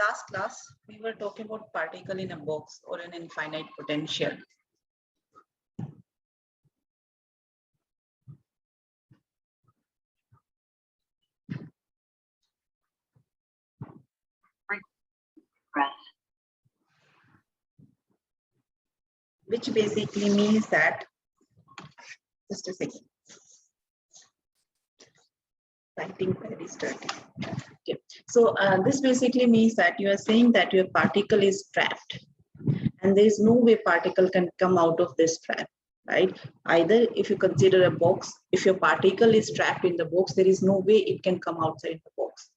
last class, we were talking about particle in a box or an infinite potential. Which basically means that, just a second, writing very sturdy. Okay. So this basically means that you are saying that your particle is trapped and there is no way particle can come out of this trap, right? Either if you consider a box, if your particle is trapped in the box, there is no way it can come outside the box,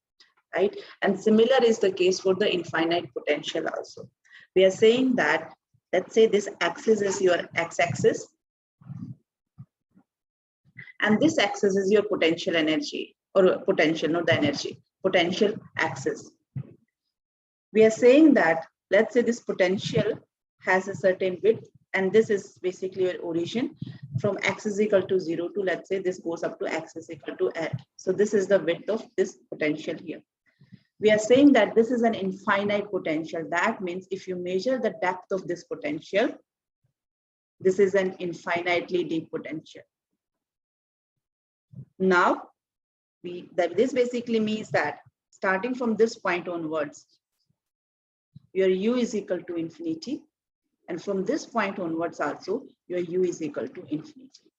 right? And similar is the case for the infinite potential also. We are saying that, let's say this axis is your x-axis and this axis is your potential energy, or potential, not the energy, potential axis. We are saying that, let's say this potential has a certain width and this is basically your origin from x is equal to 0 to, let's say this goes up to x is equal to L. So this is the width of this potential here. We are saying that this is an infinite potential. That means if you measure the depth of this potential, this is an infinitely deep potential. Now, this basically means that starting from this point onwards, your u is equal to infinity. And from this point onwards also, your u is equal to infinity.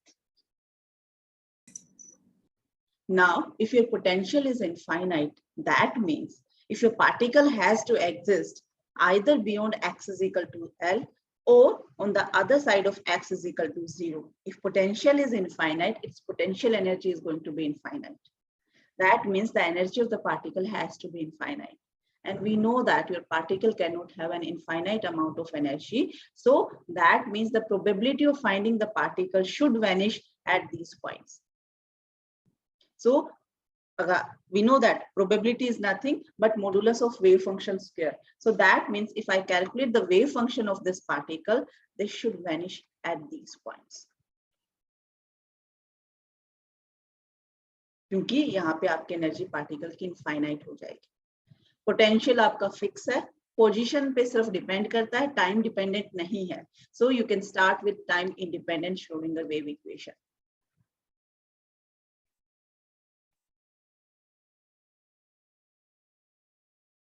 Now, if your potential is infinite, that means if your particle has to exist either beyond x is equal to L or on the other side of x is equal to 0. If potential is infinite, its potential energy is going to be infinite. That means the energy of the particle has to be infinite. And we know that your particle cannot have an infinite amount of energy. So that means the probability of finding the particle should vanish at these points. So we know that probability is nothing but modulus of wave function square. So that means if I calculate the wave function of this particle, they should vanish at these points. क्योंकि यहाँ पे आपकी energy particle की infinite हो जाएगी. Potential आपका fix है, position पे सिर्फ डिपेंड करता है, टाइम डिपेंडेंट नहीं है. So you can start with time independent Schrodinger wave equation.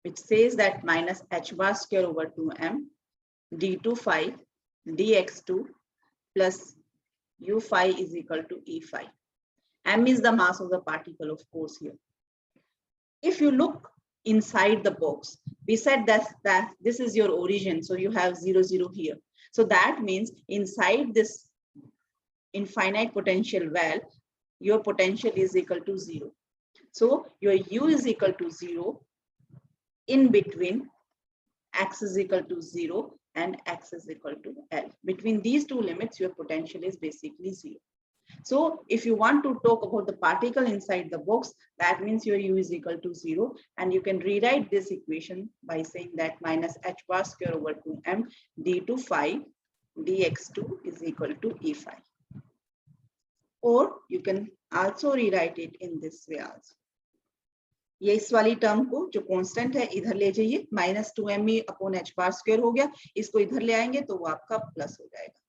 which says that minus h bar square over 2m d2 phi dx2 plus u phi is equal to e phi. M is the mass of the particle, of course, here. If you look inside the box, we said that this is your origin, so you have 0, 0 here. So that means inside this infinite potential well, your potential is equal to 0. So your u is equal to 0 in between x is equal to 0 and x is equal to L. Between these two limits, your potential is basically 0. So if you want to talk about the particle inside the box, that means your u is equal to 0. And you can rewrite this equation by saying that minus h bar square over 2m d2 phi dx2 is equal to e phi. Or you can also rewrite it in this way also. ये इस वाली term को जो constant है इधर ले जाइए, minus 2m upon h bar square हो गया, इसको इधर ले आएंगे तो वो आपका प्लस हो जाएगा.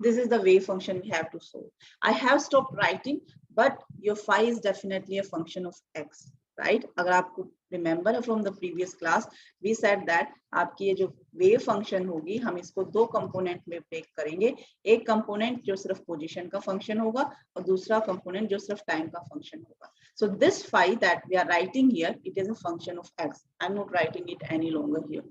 This is the wave function we have to solve. I have stopped writing, but your phi is definitely a function of x, right? अगर आपको remember from the previous class, we said that आपकी ये जो wave function होगी, हम इसको दो component में break करेंगे. एक component जो सिर्फ position का function होगा और दूसरा component जो सिर्फ time का function होगा. So this phi that we are writing here, it is a function of x. I'm not writing it any longer here.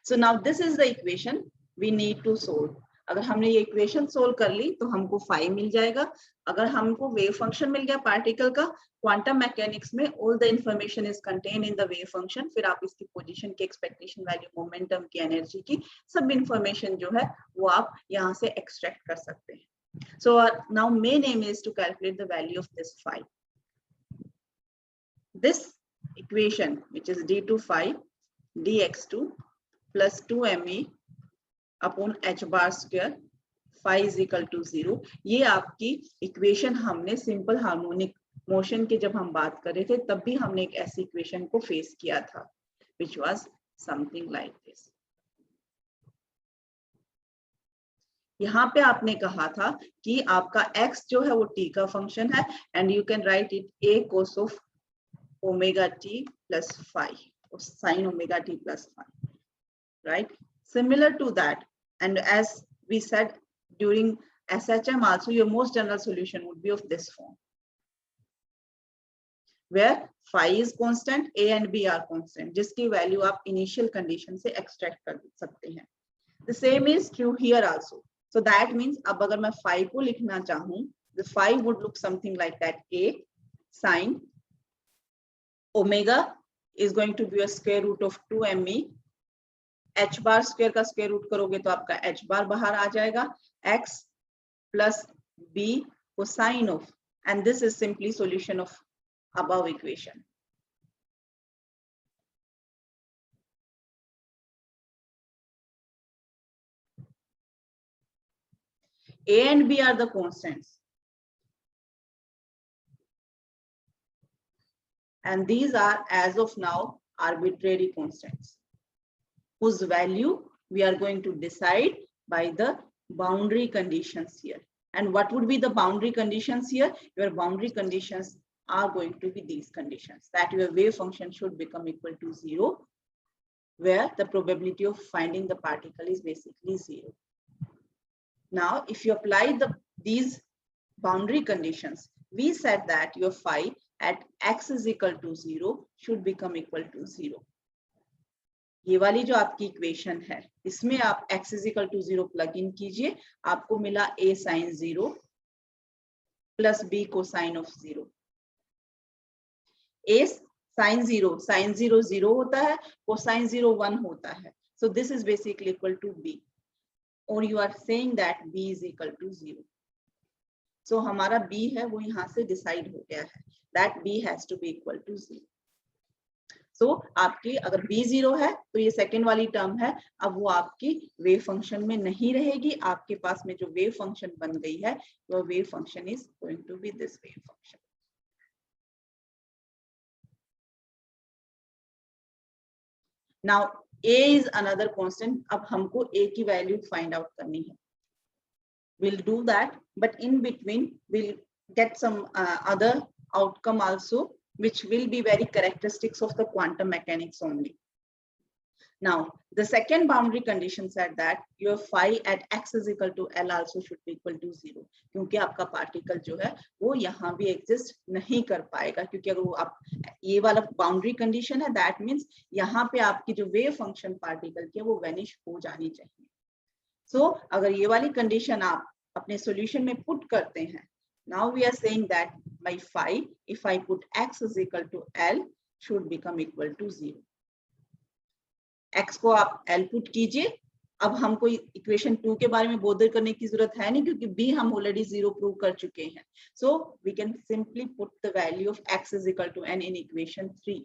So now this is the equation we need to solve. अगर हमने ये equation solve कर ली तो हमको phi मिल जाएगा. अगर हमको wave function मिल गया पार्टिकल का, क्वांटम मैकेनिक्स में all the information is contain in the wave function. फिर आप इसकी पोजीशन की, एक्सपेक्टेशन वैल्यू, मोमेंटम की, एनर्जी की सब इंफॉर्मेशन जो है वो आप यहाँ से एक्सट्रैक्ट कर सकते हैं. So now main aim is to calculate the value of this phi. This equation which is d2 phi dx2 plus 2me upon h bar square phi is equal to 0. ये आपकी इक्वेशन हमने simple harmonic motion की जब हम बात कर रहे थे तब भी हमने एक ऐसी इक्वेशन को फेस किया था, which was something like this. यहाँ पे आपने कहा था कि आपका x जो है वो t का फंक्शन है and you can write it a cos of omega t plus phi or sin omega t plus phi, right? Similar to that, and as we said during SHM also, your most general solution would be of this form, where phi is constant, a and b are constant, जिसकी value आप initial condition से extract कर सकते हैं. The same is true here also. So that means अब अगर मैं phi को लिखना चाहूँ, the phi would look something like that. A sin omega is going to be a square root of 2me. h bar square का square root करोगे तो आपका h bar बाहर आ जाएगा. x plus b cosine of, and this is simply solution of above equation. A and b are the constants. And these are, as of now, arbitrary constants, whose value we are going to decide by the boundary conditions here. And what would be the boundary conditions here? Your boundary conditions are going to be these conditions, that your wave function should become equal to 0, where the probability of finding the particle is basically 0. Now, if you apply these boundary conditions, we said that your phi at x is equal to 0 should become equal to 0. ये वाली जो आपकी equation है, इसमें आप x is equal to 0 plug in कीजिए, आपको मिला a sin 0 plus b cosine of 0. a sin 0 0 होता है, cosine 0 1 होता है. So this is basically equal to b, or you are saying that b is equal to 0. So हमारा b है वो यहाँ से डिसाइड हो गया है, that b has to be equal to 0. So आपकी अगर b 0 है तो ये सेकेंड वाली टर्म है, अब वो आपकी वेव फंक्शन में नहीं रहेगी. आपके पास में जो वेव फंक्शन बन गई है वो wave function is going to be this wave function. Now a is another constant. अब हमको a की वैल्यू फाइंड आउट करनी है. We'll do that, but in between we'll get some other outcome also, which will be very characteristics of the quantum mechanics only. Now, the second boundary condition said that your phi at x is equal to L also should be equal to 0, क्योंकि आपका particle जो है वो यहाँ भी exist नहीं कर पाएगा, क्योंकि अगर वो आप ये वाला बाउंड्री कंडीशन है, दैट मीन्स यहाँ पे आपकी जो वेव फंक्शन पार्टिकल की है वो वेनिश हो जानी चाहिए. So अगर ये वाली कंडीशन आप अपने सॉल्यूशन में पुट करते हैं, now we are saying that my phi, if I put x is equal to L, should become equal to 0. x को आप L पुट कीजिए. अब हमको इक्वेशन 2 के बारे में बोधर करने की जरूरत है नहीं, क्योंकि b हम ऑलरेडी 0 प्रूव कर चुके हैं. So we can simply put the value of x is equal to n in equation 3.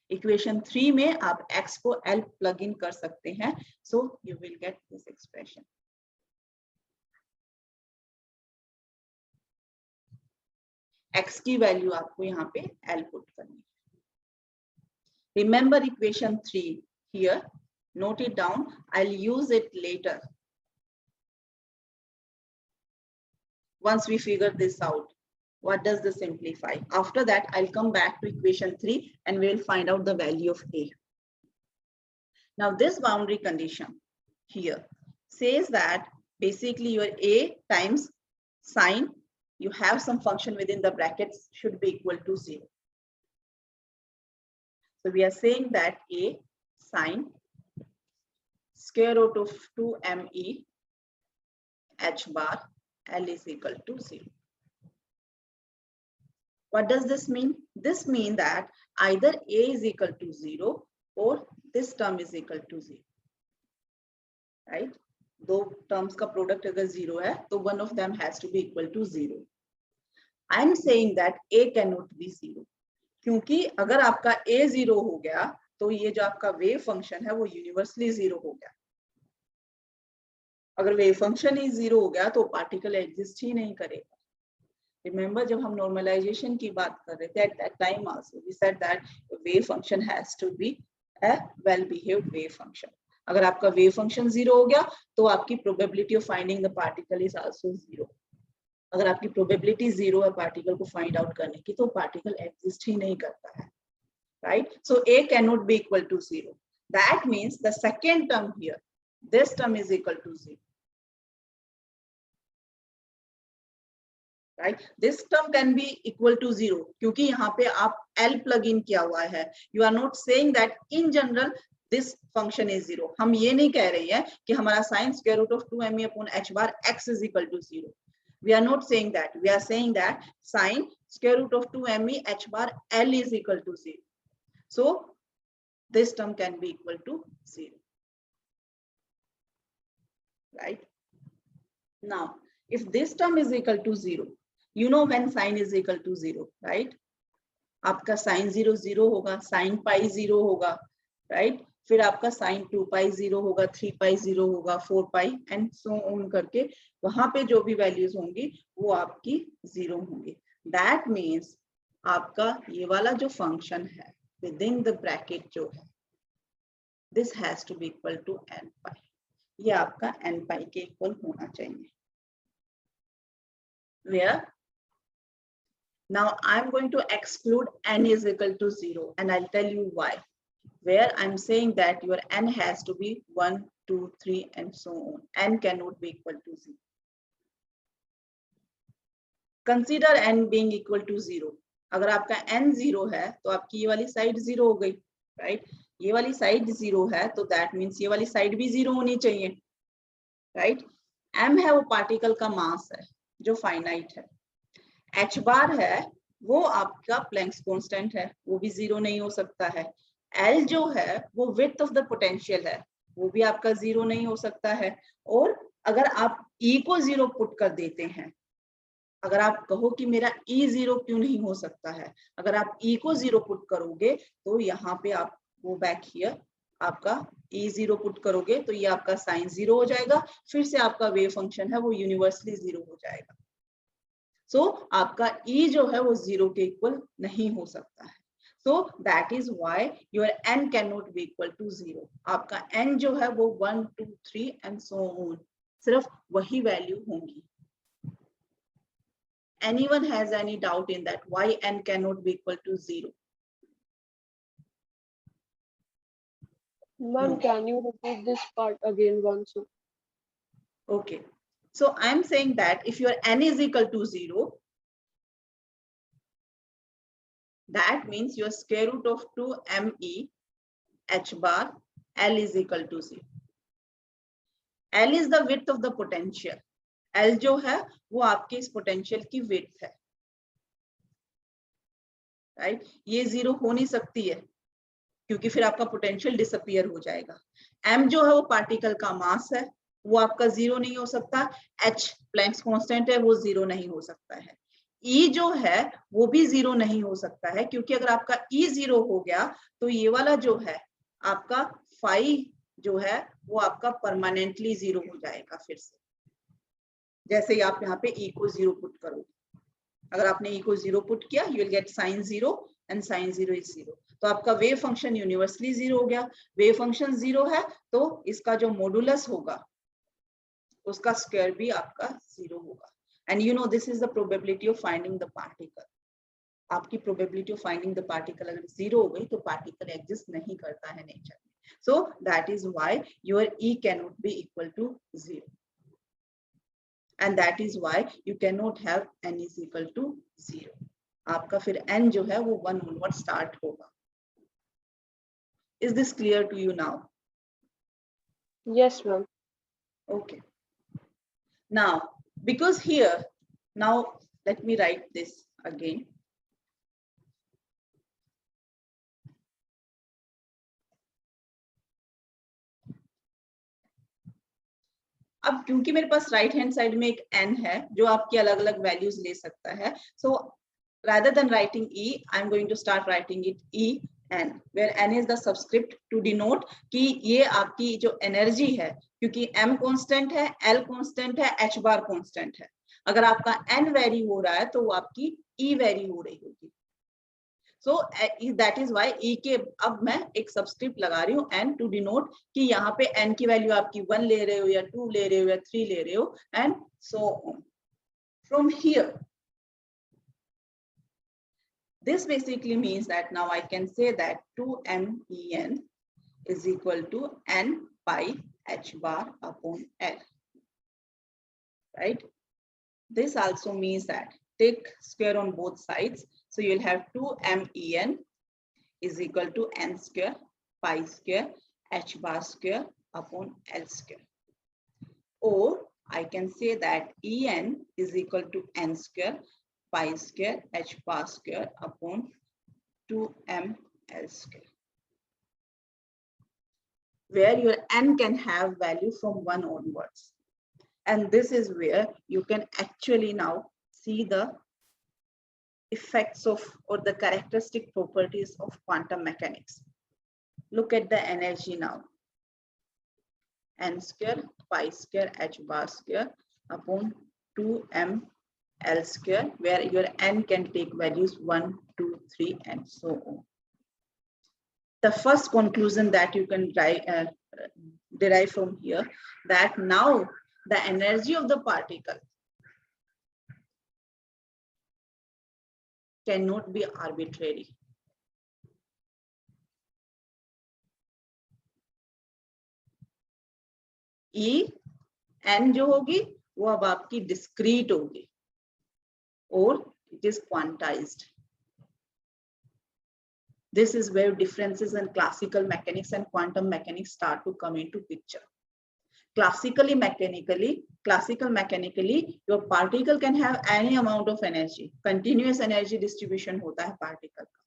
Equation 3 में आप x को L प्लग इन कर सकते हैं. So you will get this expression. x की वैल्यू आपको यहाँ पे L पुट करनी है. Remember equation 3 here. Note it down. I'll use it later. Once we figure this out, what does this simplify? After that, I'll come back to equation 3 and we'll find out the value of A. Now, this boundary condition here says that basically your A times sine, you have some function within the brackets, should be equal to 0. So we are saying that A sine square root of 2me h bar L is equal to 0. What does this mean? This means that either A is equal to 0 or this term is equal to 0. Right? दो terms का product अगर 0 है तो one of them has to be equal to 0. I am saying that A cannot be 0. क्योंकि अगर आपका A 0 हो गया तो ये जो आपका वेव फंक्शन है वो यूनिवर्सली 0 हो गया. अगर वेव फंक्शन ही 0 हो गया तो पार्टिकल एग्जिस्ट ही नहीं करेगा. Remember जब हम normalization की बात कर रहे थे, at that time also we said that wave function has to be a well behaved wave function. अगर आपका wave function zero हो गया तो आपकी probability of finding the particle is also zero. अगर आपकी probability zero है particle को find out करने की तो particle exist ही नहीं करता है, right? So A cannot be equal to zero. That means the second term here, this term is equal to zero. Right? This term can be equal to zero क्योंकि यहाँ पे आप L plug in किया हुआ है. You are not saying that in general this function is zero. हम ये नहीं कह रही है कि हमारा sin square root of 2me upon h bar x is equal to zero. We are not saying that. We are saying that sin square root of 2me h bar L is equal to zero. So this term can be equal to zero. Right? Now, if this term is equal to zero, you know when sin is equal to zero, right? आपका sin 0 0 होगा, sin pi 0 होगा, right? फिर आपका sin 2 pi 0 होगा, 3 pi 0 होगा, 4 pi and so on करके वहां पे जो भी वैल्यूज होंगी वो आपकी 0 होंगी. That means आपका ये वाला जो फंक्शन है within the bracket जो है, this has to be equal to n pi. ये आपका n pi के इक्वल होना चाहिए. Where now I'm going to exclude n is equal to 0 and I'll tell you why. Where I'm saying that your n has to be 1, 2, 3 and so on. N cannot be equal to 0. Consider n being equal to 0. अगर आपका n 0 है तो आपकी ये वाली side 0 हो गई, right? ये वाली साइड 0 है तो that means ये वाली साइड भी 0 होनी चाहिए, right? m है वो पार्टिकल का मास है जो फाइनाइट है. h बार है वो आपका प्लैंक्स कांस्टेंट है, वो भी 0 नहीं हो सकता है. L जो है वो विड्थ ऑफ द पोटेंशियल है, वो भी आपका 0 नहीं हो सकता है. और अगर आप E को 0 पुट कर देते हैं, अगर आप कहो कि मेरा E 0 क्यों नहीं हो सकता है, अगर आप E को 0 पुट करोगे तो यहाँ पे आप गो बैक हियर, आपका E 0 पुट करोगे तो ये आपका साइन 0 हो जाएगा, फिर से आपका वेव फंक्शन है वो यूनिवर्सली 0 हो जाएगा. So आपका E जो है वो 0 के इक्वल नहीं हो सकता है. So that is why your n cannot be equal to 0. आपका n जो है वो 1, 2, 3 and so on. सिर्फ वही वैल्यू होंगी. Anyone has any doubt in that? Why n cannot be equal to 0? Ma'am, can you repeat this part again once? Okay. So I'm saying that if your n is equal to 0, that means your square root of 2me h bar L is equal to 0. L is the width of the potential. L जो है वो आपके इस potential की width है, right? ये 0 हो नहीं सकती है क्योंकि फिर आपका पोटेंशियल डिसअपियर हो जाएगा. m जो है वो पार्टिकल का मास है, वो आपका 0 नहीं हो सकता. h प्लैंक्स कांस्टेंट है, वो 0 नहीं हो सकता है. E जो है वो भी 0 नहीं हो सकता है क्योंकि अगर आपका E 0 हो गया तो ये वाला जो है आपका फाई जो है वो आपका परमानेंटली 0 हो जाएगा. फिर से जैसे ही आप यहाँ पे E को 0 पुट करोगे, अगर आपने E को 0 पुट किया you will get sin 0 and sin 0 is 0. तो आपका वेव फंक्शन यूनिवर्सली 0 हो गया. वेव फंक्शन 0 है तो इसका जो मॉडुलस होगा उसका स्क्वायर भी आपका 0 होगा. And you know this is the probability of finding the particle. आपकी probability of finding the particle अगर 0 हो गई तो particle exist नहीं करता है नेचर में. So that is why your E cannot be equal to 0. And that is why you cannot have n is equal to 0. आपका फिर n जो है वो 1 onward start होगा. Is this clear to you now? Yes, ma'am. Okay. Now, because here, now let me write this again. अब क्योंकि मेरे पास right hand side में एक n है जो आपकी अलग अलग वैल्यूज ले सकता है, so rather than writing E, I'm going to start writing it E n, where n is the subscript to denote कि ये आपकी जो एनर्जी है, क्योंकि m कांस्टेंट है, L कांस्टेंट है, h बार कांस्टेंट है. अगर आपका n वेरी हो रहा है तो वो आपकी e वेरी हो रही होगी. सो दैट इज वाई ई के अब मैं एक सबस्क्रिप्ट लगा रही हूँ n टू डिनोट कि यहाँ पे n की वैल्यू आपकी 1 ले रहे हो या 2 ले रहे हो या 3 ले रहे हो and so on. From here this basically means that now I can say that 2men is equal to n pi h bar upon l, right? This also means that take square on both sides, so you'll have 2men is equal to n square pi square h bar square upon l square, or I can say that en is equal to n square pi square h bar square upon 2m l square, where your n can have value from 1 onwards. And this is where you can actually now see the effects of or the characteristic properties of quantum mechanics. Look at the energy now. N square pi square h bar square upon 2m l square, where your n can take values 1, 2, 3 and so on. The first conclusion that you can derive from here, that now the energy of the particle cannot be arbitrary. E n जो होगी वो अब आपकी discrete होगी और it is quantized. This is where differences in classical mechanics and quantum mechanics start to come into picture. Classical mechanically, your particle can have any amount of energy. Continuous energy distribution होता है particle का.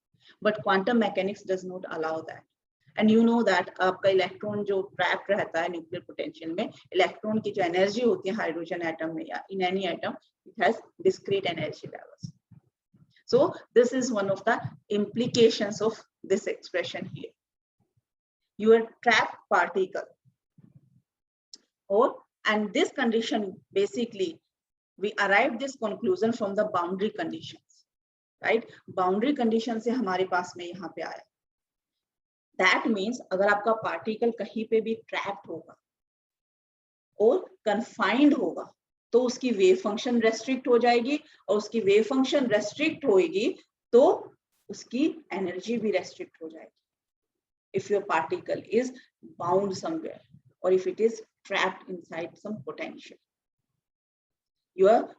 But quantum mechanics does not allow that. And you know that आपका electron जो trap रहता है nuclear potential में, electron की जो एनर्जी होती है हाइड्रोजन एटम में या in any atom, it has discrete energy levels. So this is one of the implications of this expression here. Your trapped particle, and this condition, basically we arrived this conclusion from the boundary conditions, right? Boundary condition से हमारे पास में यहाँ पे आया. That means अगर आपका particle कहीं पे भी ट्रैप्ड होगा और कन्फाइंड होगा तो उसकी वेव फंक्शन रेस्ट्रिक्ट हो जाएगी, और उसकी वेव फंक्शन रेस्ट्रिक्ट होएगी तो उसकी एनर्जी भी रेस्ट्रिक्ट हो जाएगी. If your particle is bound somewhere or if it is trapped inside some potential, your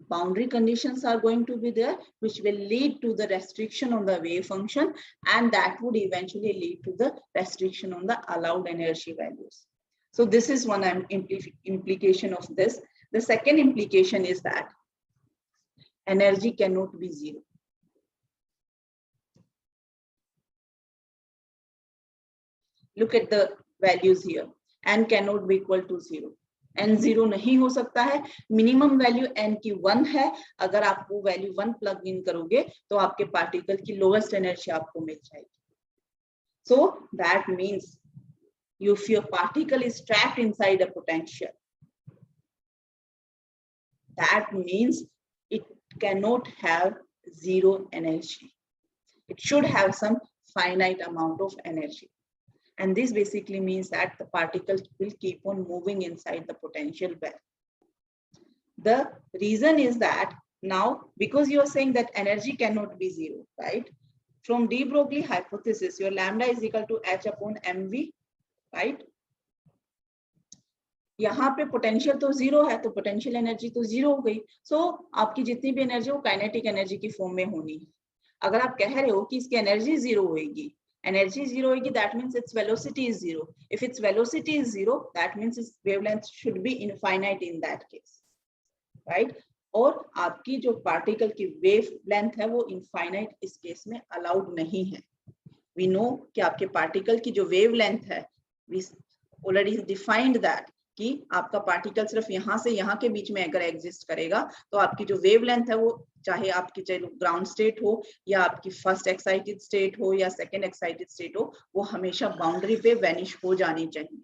boundary conditions are going to be there, which will lead to the restriction on the wave function, and that would eventually lead to the restriction on the allowed energy values. So this is one implication of this. The second implication is that energy cannot be zero. Look at the values here. N cannot be equal to 0. N 0 नहीं हो सकता है. Minimum value N की 1 है. अगर आप वो value 1 plug in करोगे तो आपके पार्टिकल की लोएस्ट एनर्जी आपको मिल जाएगी. So that means if your particle is trapped inside a potential, that means it cannot have zero energy. It should have some finite amount of energy. And this basically means that the particles will keep on moving inside the potential well. The reason is that now, because you are saying that energy cannot be zero, right? From de Broglie hypothesis, your lambda is equal to h upon mv, right? यहाँ पे potential तो zero है, तो potential energy तो zero हो गई. सो आपकी जितनी भी एनर्जी वो काइनेटिक एनर्जी की फॉर्म में होनी है. अगर आप कह रहे हो कि इसकी एनर्जी जीरो होगी, energy zero होगी, that means its velocity is zero. If its velocity is zero, that means its wavelength should be infinite in that case, right? और आपकी जो पार्टिकल की wavelength है वो infinite इस केस में allowed नहीं है. We know कि आपके पार्टिकल की जो wavelength है, we already defined that कि आपका पार्टिकल सिर्फ यहाँ से यहाँ के बीच में अगर एग्जिस्ट करेगा तो आपकी जो वेवलेंथ है वो चाहे आपकी ग्राउंड स्टेट हो या आपकी फर्स्ट एक्साइटेड स्टेट हो या सेकंड एक्साइटेड स्टेट हो, वो हमेशा बाउंड्री पे वैनिश हो जानी चाहिए.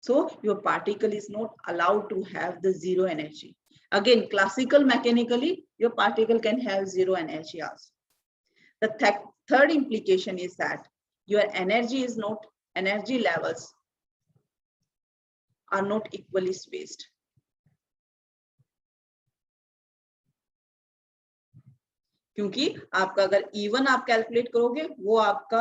So your particle is not allowed to have the zero energy. Again, classical mechanically, your particle can have zero energy also. The third implication is that your energy levels are not equally spaced. क्योंकि आपका अगर E1 आप calculate करोगे वो आपका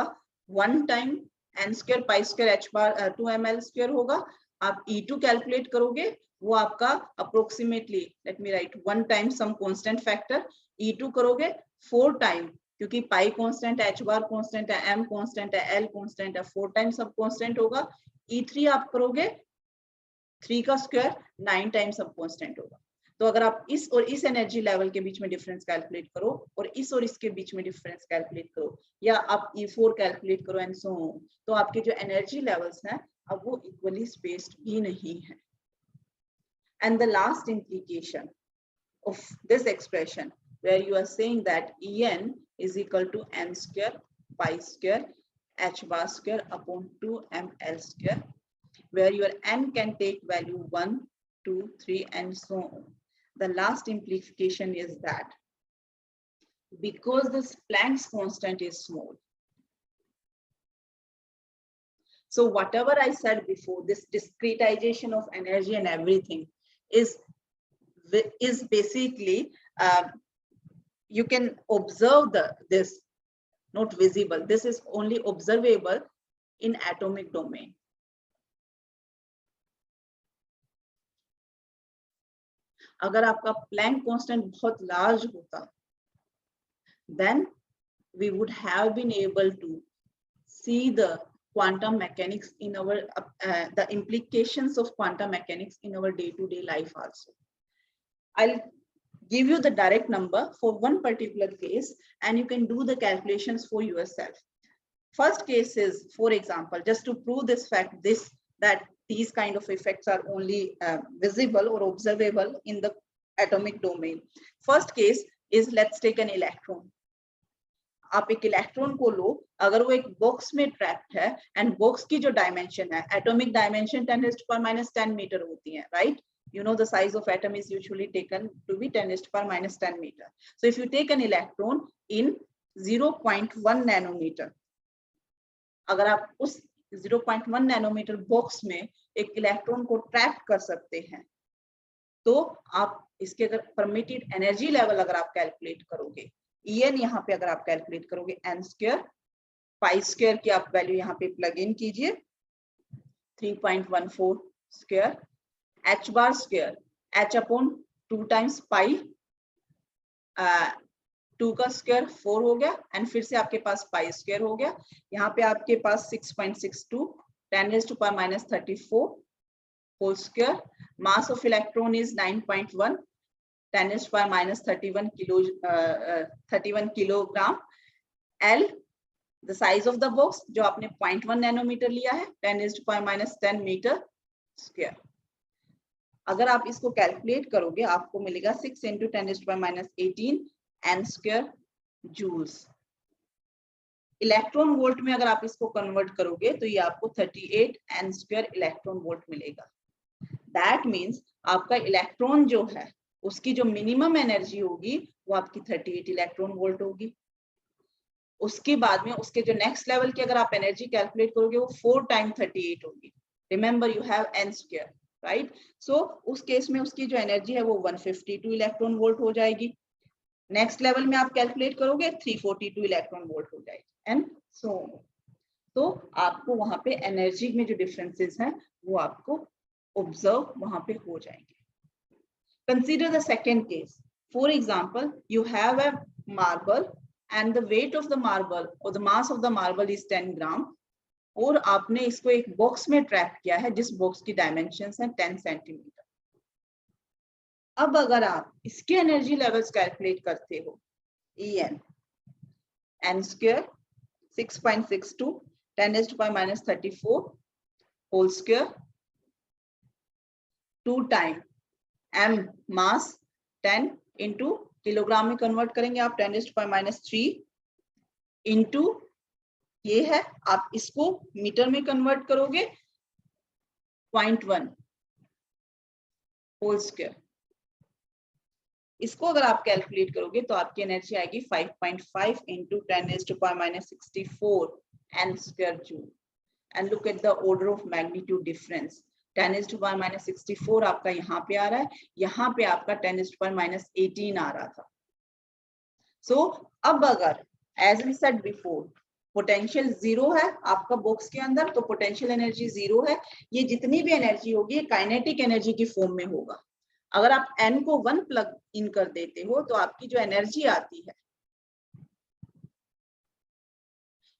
1 time n square pi square h bar 2ml square होगा. आप E2 calculate करोगे वो आपका approximately let me write 1 time some constant factor. E2 करोगे 4 टाइम, क्योंकि पाई कांस्टेंट है, h बार कांस्टेंट है, m कांस्टेंट है, l कांस्टेंट है, 4 टाइम सब कांस्टेंट होगा. E3 आप करोगे 3 का स्क्वायर 9 टाइम सब कांस्टेंट होगा. तो अगर आप इस और इस एनर्जी लेवल के बीच में डिफरेंस कैलकुलेट करो और इसके बीच में डिफरेंस कैलकुलेट करो, या आप E4 कैलकुलेट करो एंड सो ऑन, तो आपके जो एनर्जी लेवल्स हैं अब वो इक्वली स्पेस्ड भी नहीं है. And the last implication of this expression where you are saying that En is equal to n square pi square h bar square upon 2ml square, where your n can take value 1, 2, 3 and so on. The last implication is that because this Planck's constant is small, so whatever I said before, this discretization of energy and everything is basically you can observe this, not visible. This is only observable in atomic domain. अगर आपका Planck constant बहुत large होता, then we would have been able to see the quantum mechanics in our the implications of quantum mechanics in our day-to-day life also. I'll give you the direct number for one particular case and you can do the calculations for yourself. First case is, for example, just to prove this fact, that these kind of effects are only visible or observable in the atomic domain. First case is, let's take an electron. आप एक electron को लो, अगर वो एक box में trapped है and box की जो डायमेंशन है, एटॉमिक डायमेंशन 10⁻⁻10 मीटर होती है, right? You know the size of atom is usually taken to be 10⁻⁻10 meter. So if you take an electron in 0.1 nanometer, अगर आप उस 0.1 नैनोमीटर बॉक्स में एक इलेक्ट्रॉन को ट्रैप कर सकते हैं, तो आप इसके अगर परमिटेड एनर्जी लेवल अगर आप कैलकुलेट करोगे, En यहाँ पे अगर आप कैलकुलेट करोगे n स्क्वायर पाई स्क्वायर की आप वैल्यू यहाँ पे प्लग इन कीजिए 3.14 स्क्वायर, h बार square h upon 2 times pi 2 का स्क्वायर 4 हो गया एंड फिर से आपके पास पाई स्क्वायर हो गया. यहाँ पे आपके पास 6.62 10⁻⁻34 whole square. Mass of electron is 9.1 10⁻⁻31 kilogram. L the size of the box जो आपने 0.1 नैनोमीटर लिया है 10⁻⁻10 मीटर स्क्वायर. अगर आप इसको कैलकुलेट करोगे आपको मिलेगा 6 × 10⁻⁻18 n square joules. Electron volt में अगर आप इसको कन्वर्ट करोगे तो ये आपको 38 n स्क्वायर इलेक्ट्रॉन वोल्ट मिलेगा. दैट मीन्स आपका इलेक्ट्रॉन जो है उसकी जो मिनिमम एनर्जी होगी वो आपकी 38 इलेक्ट्रॉन वोल्ट होगी. उसके बाद में उसके जो नेक्स्ट लेवल की अगर आप एनर्जी कैलकुलेट करोगे वो 4 टाइम 38 होगी. Remember you have n square, right? So उस केस में उसकी जो एनर्जी है वो 152 इलेक्ट्रॉन वोल्ट हो जाएगी. नेक्स्ट लेवल में आप कैलकुलेट करोगे 342 इलेक्ट्रॉन वोल्ट हो जाएगी एंड सो. तो आपको वहां पे एनर्जी में जो डिफरेंसेस हैं वो आपको ऑब्जर्व वहां पे हो जाएंगे. Consider the second case. For example, you have a marble and the weight of the marble or the mass of the marble is 10 gram और आपने इसको एक बॉक्स में ट्रैप किया है जिस बॉक्स की डायमेंशंस हैं 10 सेंटीमीटर. अब अगर आप इसके एनर्जी लेवल्स कैलकुलेट करते हो, En n square 6.62 10⁻⁻34 whole square 2 time m mass 10 into kilogram में कन्वर्ट करेंगे आप 10⁻³ इंटू ये है, आप इसको मीटर में कन्वर्ट करोगे 0.1 होल स्क्वायर. इसको अगर आप कैलकुलेट करोगे तो आपकी एनर्जी आएगी 5.5 into 10⁻64 n square joule. And look at the order of magnitude difference. 10⁻64 आपका यहाँ पे आ रहा है, यहाँ पे आपका 10⁻18 आ रहा था. So अब अगर as we said before potential zero है आपका बॉक्स के अंदर, तो पोटेंशियल एनर्जी जीरो है. ये जितनी भी एनर्जी होगी काइनेटिक एनर्जी की फॉर्म में होगा. अगर आप n को 1 प्लग इन कर देते हो तो आपकी जो एनर्जी आती है,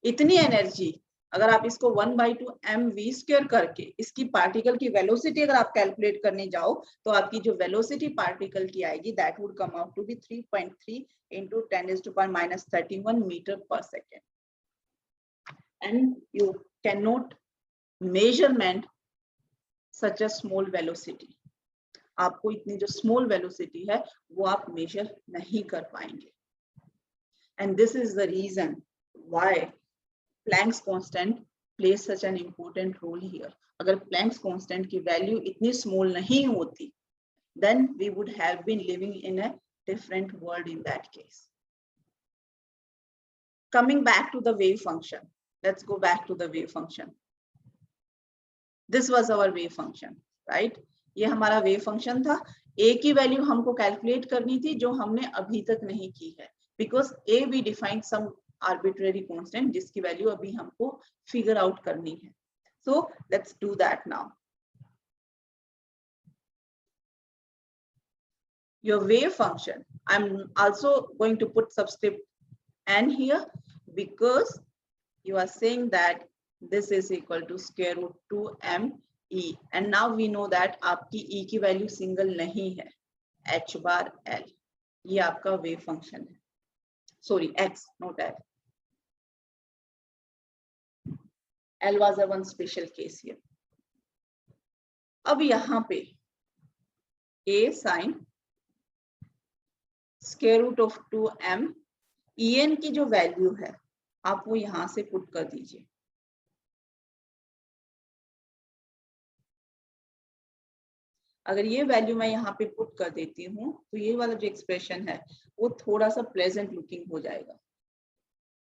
इतनी एनर्जी अगर आप इसको 1/2 mv² करके इसकी पार्टिकल की वेलोसिटी अगर आप कैलकुलेट करने जाओ तो आपकी जो वेलोसिटी पार्टिकल की आएगी that would come out to be 3.3 into 10⁻31 metre per second. And you cannot measurement such a small velocity. आपको इतनी जो small velocity है वो आप measure नहीं कर पाएंगे. And this is the reason why Planck's constant plays such an important role here. अगर Planck's constant की value इतनी small नहीं होती, then we would have been living in a different world in that case. Coming back to the wave function. Let's go back to the wave function. This was our wave function, right? ये हमारा wave function था. A की value हमको calculate करनी थी जो हमने अभी तक नहीं की है. Because A we defined some arbitrary constant जिसकी value अभी हमको figure out करनी है. So let's do that now. Your wave function, I'm also going to put subscript n here because you are saying that this is equal to square root 2m e, and now we know that आपकी e की value single नहीं है, h bar l. ये आपका wave function है, sorry x not l. L was a one special case here. अब यहाँ पे a sin square root of 2m en की जो वैल्यू है आप वो यहां से पुट कर दीजिए. अगर ये वैल्यू मैं यहाँ पे पुट कर देती हूँ तो ये वाला जो एक्सप्रेशन है वो थोड़ा सा प्लेजेंट लुकिंग हो जाएगा.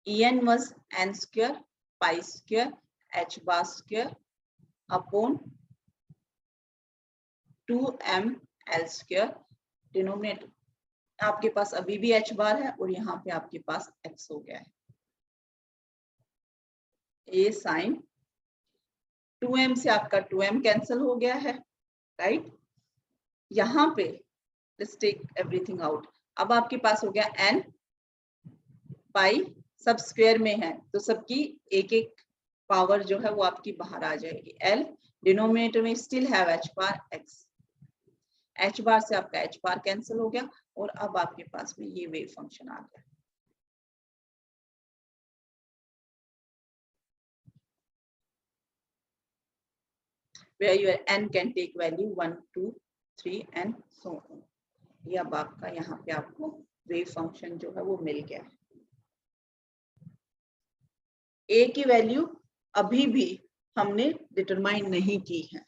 en was n square pi square h bar square upon 2m l square. Denominator आपके पास अभी भी h बार है और यहाँ पे आपके पास x हो गया है. a sin 2m से आपका 2m कैंसिल हो गया है, राइट? यहाँ पे let's take everything out. अब आपके पास हो गया n पाई सब स्क्वायर में है तो सबकी एक एक पावर जो है वो आपकी बाहर आ जाएगी. l डिनोमिनेटर में still have h bar x. h बार से आपका h बार कैंसिल हो गया और अब आपके पास में ये वेव फंक्शन आ गया. Where your n can take value 1, 2, 3 and so on. ये अब आपका यहाँ पे आपको वेव फंक्शन जो है वो मिल गया है. a की वैल्यू अभी भी हमने डिटरमाइन नहीं की है.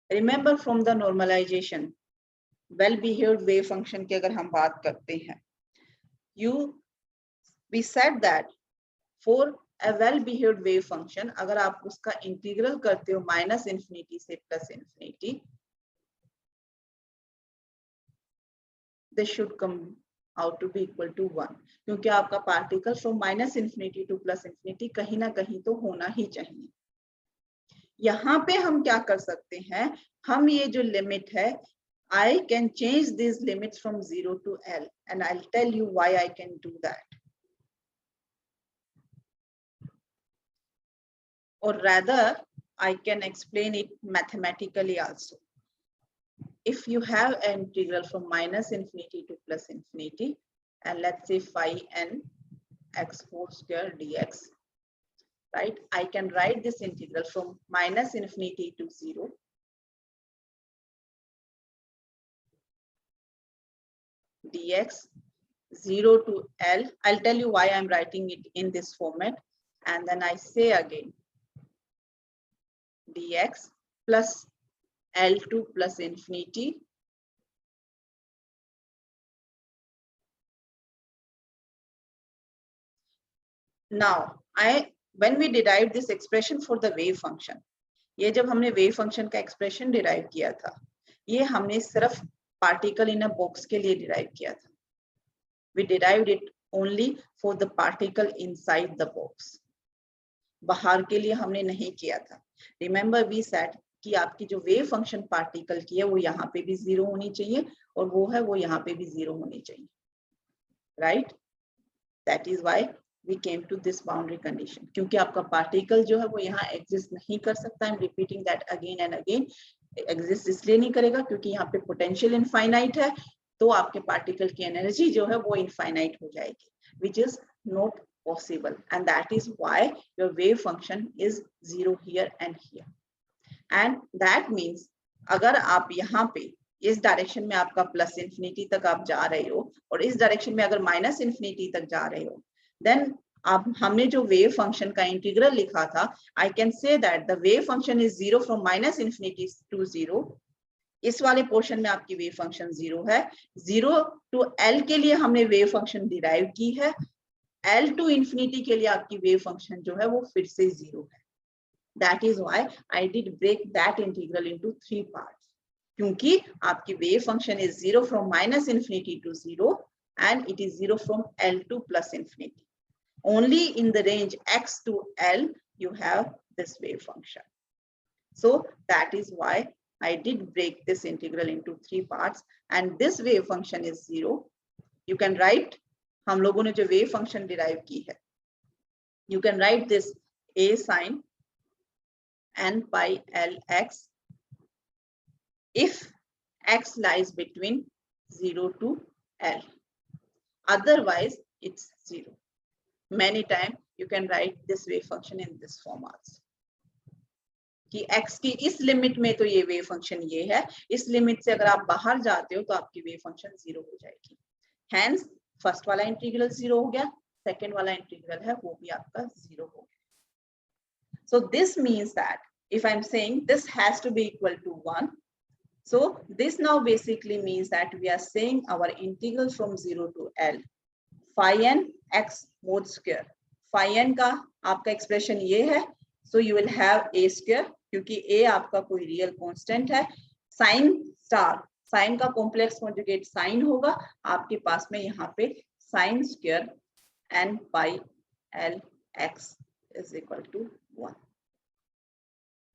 Remember from the normalisation well behaved wave function की अगर हम बात करते हैं, we said that for a well behaved wave function अगर आप उसका इंटीग्रल करते हो माइनस इंफिनिटी से plus infinity, this should come out to be equal to 1. क्योंकि आपका particle from minus infinity two plus infinity कहीं ना कहीं तो होना ही चाहिए. यहाँ पे हम क्या कर सकते हैं, हम ये जो लिमिट है I can change these limits from 0 to L and I'll tell you why I can do that. Or rather I can explain it mathematically also. If you have an integral from minus infinity to plus infinity and let's say phi n x4 square dx, right? I can write this integral from minus infinity to 0 dx 0 to L. I'll tell you why I'm writing it in this format, and then I say again dx plus L2 plus infinity Now, when we derived this expression for the wave function, ये जब हमने wave function का expression derive किया था, ये हमने सिर्फ particle in a box के लिए derive किया था. We derived it only for the particle inside the box. बाहर के लिए हमने नहीं किया था. Remember we said कि आपकी जो wave function particle की है वो यहाँ पे भी 0 होनी चाहिए और वो है वो यहाँ पे भी 0 होनी चाहिए. Right? That is why we came to this boundary condition. क्योंकि आपका particle जो है वो यहाँ exist नहीं कर सकता. I'm repeating that again and again. Exist इसलिए नहीं करेगा क्योंकि यहाँ पे potential infinite है, तो आपके particle की energy जो है वो infinite हो जाएगी, which is not possible, and that is why your wave function is 0 here and here. And that means अगर आप यहाँ पे इस डायरेक्शन में आपका प्लस इंफिनिटी तक आप जा रहे हो और इस डायरेक्शन में अगर माइनस इंफिनिटी तक जा रहे हो, देन आप हमने जो वेव फंक्शन का इंटीग्रल लिखा था, I can say that the wave function is 0 from minus infinity to 0. इस वाले पोर्शन में आपकी वेव फंक्शन 0 है. 0 टू एल के लिए हमने वेव फंक्शन डिराइव की है. एल टू इंफिनिटी के लिए आपकी वेव फंक्शन जो है वो फिर से 0 है. That is why I did break that integral into 3 parts. क्योंकि आपकी wave function is 0 from minus infinity to 0 and it is 0 from L to plus infinity. Only in the range x to L you have this wave function. So that is why I did break this integral into 3 parts and this wave function is 0. You can write, हम लोगों ने जो wave function derive की है, you can write this a sine n pi lx if x lies between 0 to L. Otherwise, it's 0. Many times you can write this wave function in this form also. कि x की इस limit में तो ये wave function ये है, इस limit से अगर आप बाहर जाते हो तो आपकी वेव फंक्शन 0 हो जाएगी. Hence, फर्स्ट वाला इंटीग्रल 0 हो गया, सेकेंड वाला इंटीग्रल है वो भी आपका 0 हो गया. So this means that if I'm saying this has to be equal to 1, so this now basically means that we are saying our integral from 0 to L phi n x mod square. Phi n का आपका expression ये है, so you will have a square क्योंकि a आपका कोई real constant है. Sin star, sin का complex conjugate sin होगा, आपके पास में यहाँ पे sin square n pi L x is equal to 1,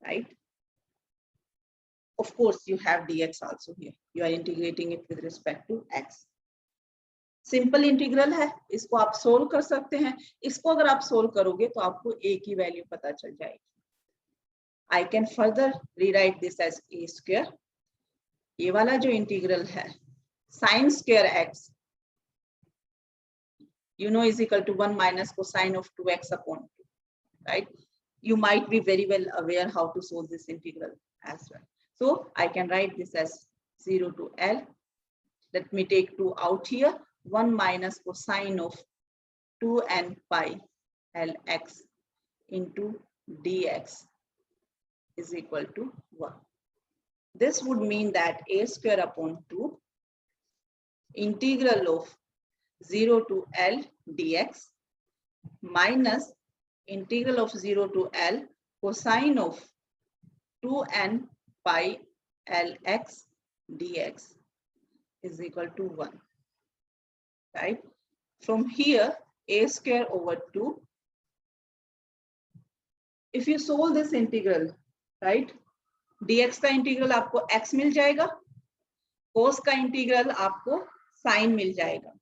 right? Of course, you have dx also here. You are integrating it with respect to x. Simple integral है, इसको आप solve कर सकते हैं. इसको अगर आप सोल्व करोगे तो आपको a की वैल्यू पता चल जाएगी. I can further rewrite this as a square. ये वाला जो इंटीग्रल है sin square x, you know, is equal to 1 minus cosine of 2x upon 2, right? You might be very well aware how to solve this integral as well. So I can write this as 0 to L. Let me take 2 out here. 1 minus cosine of 2n pi Lx into dx is equal to 1. This would mean that a square upon 2 integral of 0 to L dx minus integral of 0 to L cosine of 2n pi Lx dx is equal to 1, right? From here, a square over 2. If you solve this integral, right, dx का integral आपको x मिल जाएगा, cos का integral आपको sin मिल जाएगा.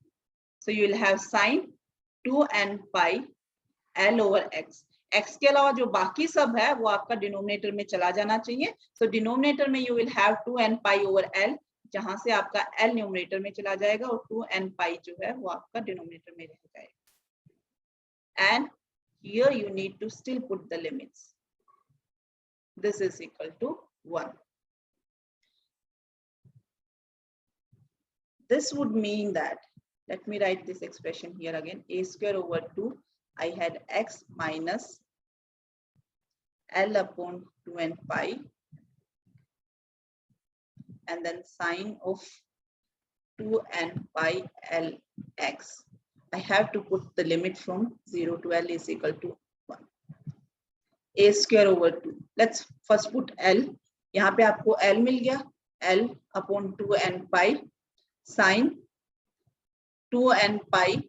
So you will have sin 2n pi L over x. x के अलावा जो बाकी सब है वो आपका डिनोमिनेटर में चला जाना चाहिए. So डिनोमिनेटर में you will have 2n pi over L, जहां से आपका L न्यूमरेटर में चला जाएगा और 2n pi जो है वो आपका डिनोमिनेटर में रह जाएगा. And here you need to still put the limits. This is equal to 1. This would mean that, let me write this expression here again, a square over 2, I had x minus L upon 2n pi and then sine of 2n pi Lx I have to put the limit from 0 to L is equal to 1. A square over 2. Let's first put L. यहाँ पे आपको L मिल गया, L upon 2n pi sin 2n pi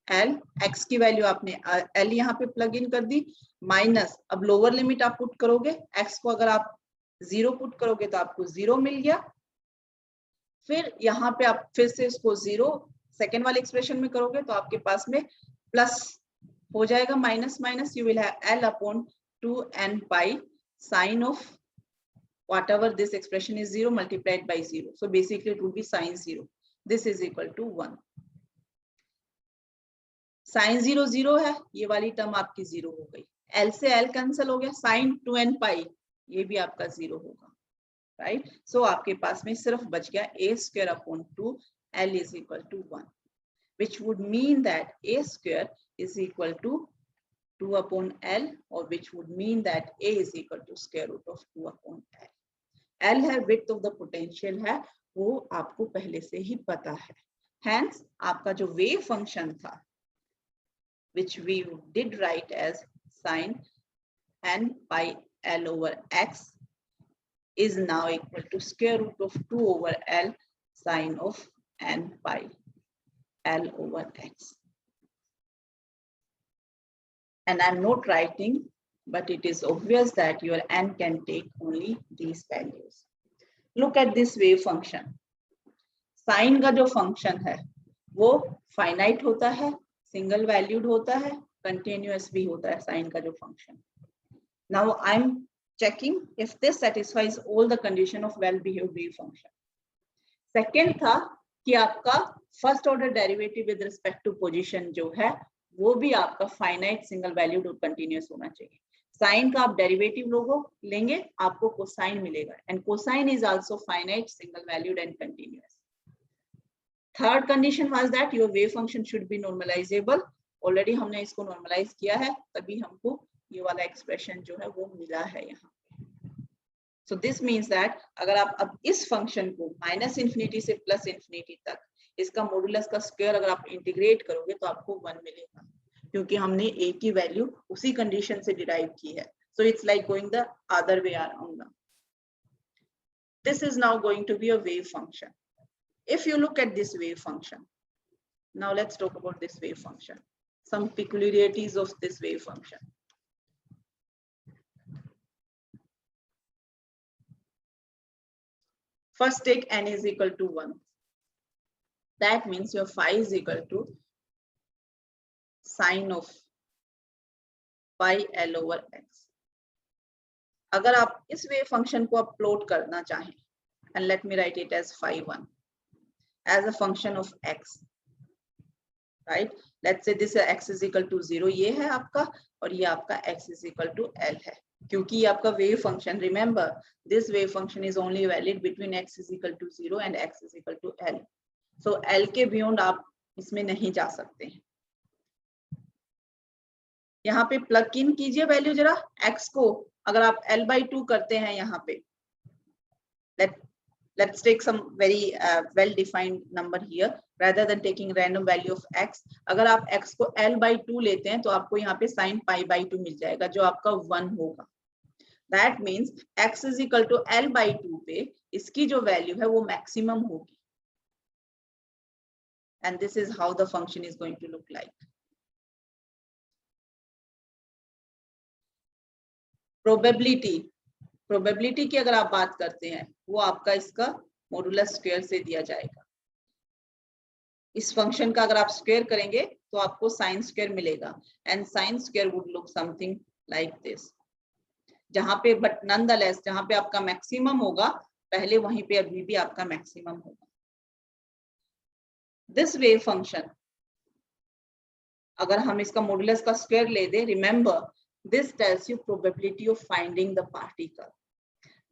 L, x की value आपने L यहाँ पे plug in कर दी, minus अब लोअर लिमिट आप पुट करोगे, x को अगर आप 0 पुट करोगे तो आपको 0 मिल गया। फिर यहाँ पे आप फिर से इसको 0 सेकेंड वाले एक्सप्रेशन में करोगे तो आपके पास में प्लस हो जाएगा, minus minus you will have L upon 2n pi sin of whatever this expression is 0 multiplied by 0. So basically it would be sin 0. This is equal to 1. sin 0 0 है, ये वाली टर्म आपकी 0 हो गई, L से L cancel हो गया, sin 2n pi ये भी आपका 0 होगा, राइट। सो आपके पास में सिर्फ बच गया a square upon 2 L is equal to 1, which would mean that a square is equal to 2 upon L, or which would mean that a is equal to square root of 2 upon L. L है width of the potential है, वो आपको पहले से ही पता है। Hence आपका जो wave function था, which we did write as sin n pi L over x, is now equal to square root of 2 over L sin of n pi L over x. And I'm not writing, but it is obvious that your n can take only these values. Look at this wave function. Sine का जो function है वो finite होता है, single valued होता है, continuous भी होता है sine का जो function. Now I'm checking if this satisfies all the condition of well-behaved wave function. Second था कि आपका first order derivative with respect to position जो है वो भी आपका finite, single valued और continuous होना चाहिए। साइन का आप डेरिवेटिव लेंगे आपको कोसाइन मिलेगा, and cosine is also finite, single valued and continuous. Third condition was that your wave function should be normalisable. Already हमने इसको नॉर्मलाइज किया है, तभी हमको ये वाला एक्सप्रेशन जो है वो मिला है यहाँ पे। सो दिस मीन्स दैट अगर आप अब इस फंक्शन को माइनस इन्फिनिटी से प्लस इन्फिनिटी तक इसका मॉडुलस का स्क्वायर अगर आप इंटीग्रेट करोगे तो आपको 1 मिलेगा, क्योंकि हमने a की वैल्यू उसी कंडीशन से डिराइव की है। So it's like going the other way around. This is now going to be a wave function. If you look at this wave function, now let's talk about this wave function, some peculiarities of this wave function. First take n is equal to 1. That means your phi is equal to sine of pi L over x. अगर आप इस wave function को आप plot करना चाहें, and let me write it as phi 1 as a function of x, right? Let's say this x is equal to 0, ये है आपका, और ये आपका x is equal to L है, क्योंकि ये आपका wave function, remember this wave function is only valid between x is equal to 0 and x is equal to L. So L के बियॉन्ड आप इसमें नहीं जा सकते हैं। यहाँ पे प्लग इन कीजिए वैल्यू जरा, x को अगर आप L/2 करते हैं यहाँ पे, let's take some very well defined number here rather than taking random value of x. अगर आप x को L/2 लेते हैं तो आपको यहाँ पे sin pi/2 मिल जाएगा जो आपका 1 होगा। That means x is equal to L/2 पे इसकी जो वैल्यू है वो मैक्सिमम होगी, and this is how the function is going to look like. Probability की अगर आप बात करते हैं वो आपका इसका मॉडुलस स्क्वायर से दिया जाएगा। इस फंक्शन का अगर आप स्क्वायर करेंगे तो आपको साइन स्क्वायर मिलेगा, and sine square would look something like this, जहां पे बट नॉनदलेस जहां पे आपका मैक्सिमम होगा पहले वहीं पे अभी भी आपका मैक्सिमम होगा। दिस वेव फंक्शन अगर हम इसका मॉडुलस का स्क्वायर ले दे, remember this tells you probability of finding the particle.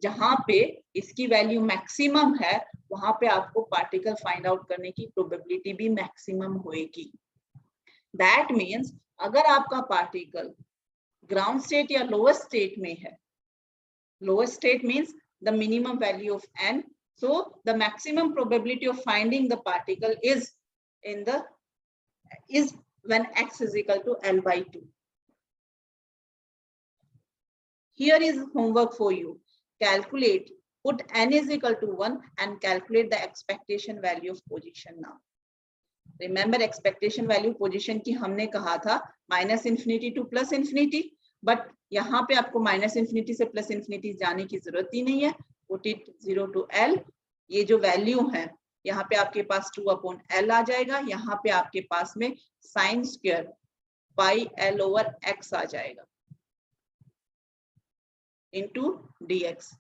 जहां पे इसकी वैल्यू मैक्सिमम है वहां पे आपको पार्टिकल फाइंड आउट करने की प्रोबेबिलिटी भी मैक्सिमम होएगी। दैट मीन्स अगर आपका पार्टिकल ग्राउंड स्टेट या लोअर स्टेट में है, lower state means the minimum value of n, so the maximum probability of finding the particle is in the is when x is equal to L by 2. Here is homework for you. Calculate, put n is equal to 1 and calculate the expectation value of position now. Remember expectation value position की हमने कहा था -∞ to +∞, but यहाँ पे आपको -∞ से +∞ जाने की जरूरत ही नहीं है. Put it 0 to L. ये जो वैल्यू है यहाँ पे आपके पास 2/L आ जाएगा. यहाँ पे आपके पास में sin स्क्वायर पाई L/x आ जाएगा into dx.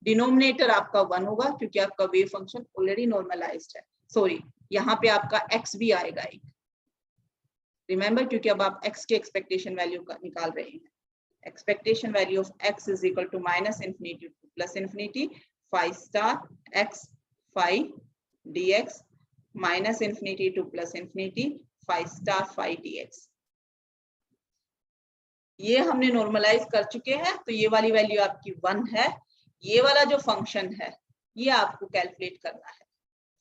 डिनोमिनेटर आपका 1 होगा क्योंकि आपका वेव फंक्शन ऑलरेडी नॉर्मलाइज्ड है. सॉरी, यहाँ पे आपका x भी आएगा एक. रिमेंबर, क्योंकि अब आप x के एक्सपेक्टेशन वैल्यू का निकाल रहे हैं. Expectation value of x is equal to -∞ to +∞, phi star x phi dx, -∞ to +∞, phi star phi dx. ये हमने नॉर्मलाइज कर चुके हैं, तो ये वाली वैल्यू आपकी 1 है. ये वाला जो फंक्शन है ये आपको कैलकुलेट करना है.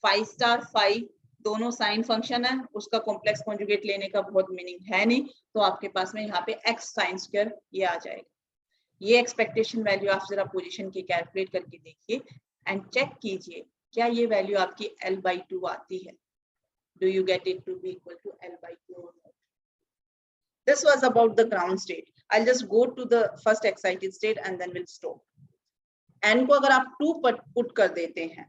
फाई स्टार फाई दोनों साइन फंक्शन है, उसका कॉम्प्लेक्स कॉन्जुगेट लेने का बहुत मीनिंग है नहीं, तो आपके पास में यहाँ पे x साइन स्क्वायर ये आ जाएगा. ये एक्सपेक्टेशन वैल्यू आप जरा पोजीशन की कैलकुलेट करके देखिए एंड चेक कीजिए क्या ये वैल्यू आपकी L/2 आती है. Do you get it to be equal to L/2 और not? This was about the ground state. I'll just go to the first excited state and then we'll stop. n को अगर आप 2 पर put कर देते हैं,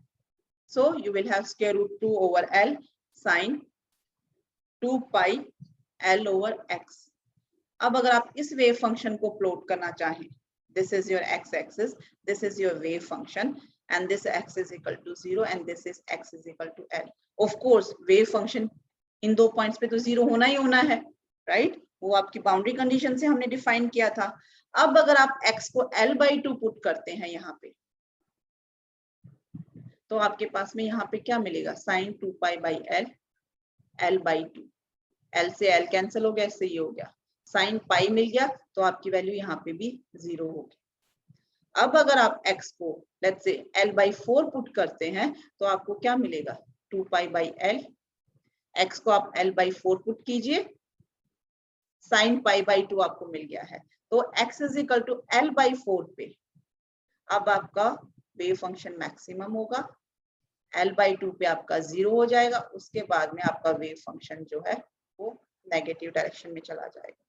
so you will have square root 2 over L sin 2 pi L/x. अब अगर आप इस वेव फंक्शन को प्लॉट करना चाहें, this is your x axis, this is your wave function, and this x is equal to 0 and this is x is equal to L. Of course, wave function इन दो points पे तो 0 होना ही होना है, right? वो आपकी बाउंड्री कंडीशन से हमने डिफाइन किया था. अब अगर आप x को L/2 पुट करते हैं यहाँ पे, तो आपके पास में यहाँ पे क्या मिलेगा? sin 2 pi by L L/2. L से L कैंसिल हो गया, इससे ये हो गया. sin pi मिल गया, तो आपकी वैल्यू यहाँ पे भी 0 होगी. अब अगर आप x को लेट्स से L/4 पुट करते हैं, तो आपको क्या मिलेगा? 2 pi by L. x को आप L/4 पुट कीजिए, sin pi/2 आपको मिल गया है. तो x is equal to L/4 पे अब आपका वेव फंक्शन मैक्सिमम होगा. L/2 पे आपका 0 हो जाएगा. उसके बाद में आपका वेव फंक्शन जो है वो नेगेटिव डायरेक्शन में चला जाएगा.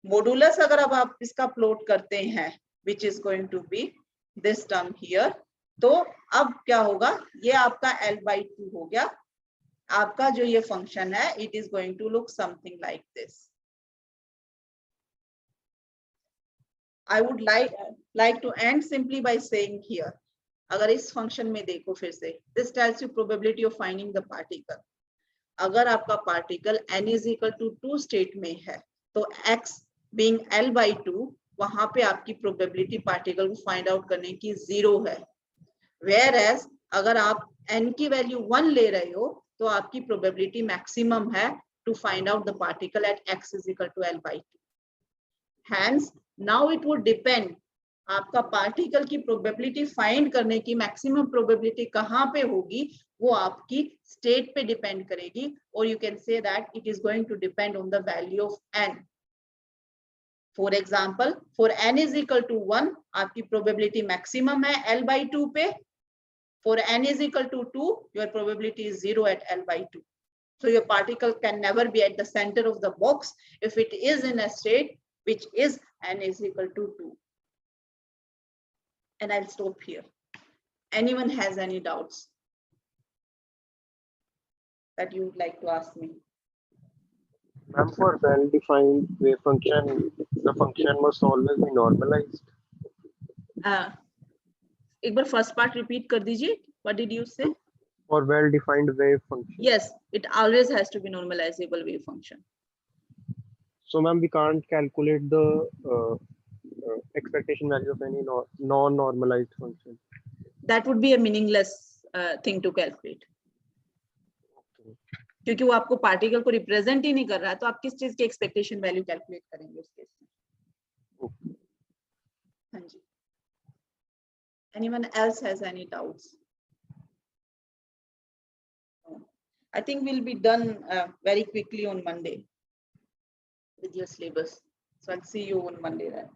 मॉडुलस अगर अब आप इसका प्लॉट करते हैं, which is going to be this term here, तो अब क्या होगा? ये आपका L/2 हो गया. आपका जो ये फंक्शन है, it is going to look something like this. I would like to end simply by saying here, अगर इस फंक्शन में देखो फिर से, this tells you probability of finding the particle. अगर आपका particle n is equal to 2 state में है, तो x being L/2, वहां पे आपकी प्रोबेबिलिटी पार्टिकल को फाइंड आउट करने की 0 है. Whereas अगर आप n की वैल्यू 1 ले रहे हो, तो आपकी प्रोबेबिलिटी मैक्सिमम है to find out the particle at x is equal to L/2. Hence, now it would depend, आपका पार्टिकल की प्रोबेबिलिटी फाइंड करने की मैक्सिमम प्रोबेबिलिटी कहाँ पे होगी, वो आपकी स्टेट पे डिपेंड करेगी. और you can say that it is going to depend on the value of n. For example, for n is equal to 1, आपकी प्रोबेबिलिटी मैक्सिमम है L/2 पे. For n is equal to 2, your probability is 0 at L/2. So your particle can never be at the center of the box if it is in a state which is n is equal to 2. And I'll stop here. Anyone has any doubts that you would like to ask me? Ma'am, for well-defined wave function, the function must always be normalized. एक बार first part repeat कर दीजिए. What did you say? For well-defined wave function. Yes, it always has to be normalizable wave function. So, ma'am, we can't calculate the expectation value of any non-normalized function. That would be a meaningless thing to calculate. Okay. क्योंकि वो आपको particle को represent ही नहीं कर रहा है, तो आप किस चीज की एक्सपेक्टेशन वैल्यू कैलकुलेट करेंगे उस केस में? Okay. हाँ जी. Anyone else has any doubts? I think we'll be done very quickly on Monday with your syllabus. So I'll see you on Monday then.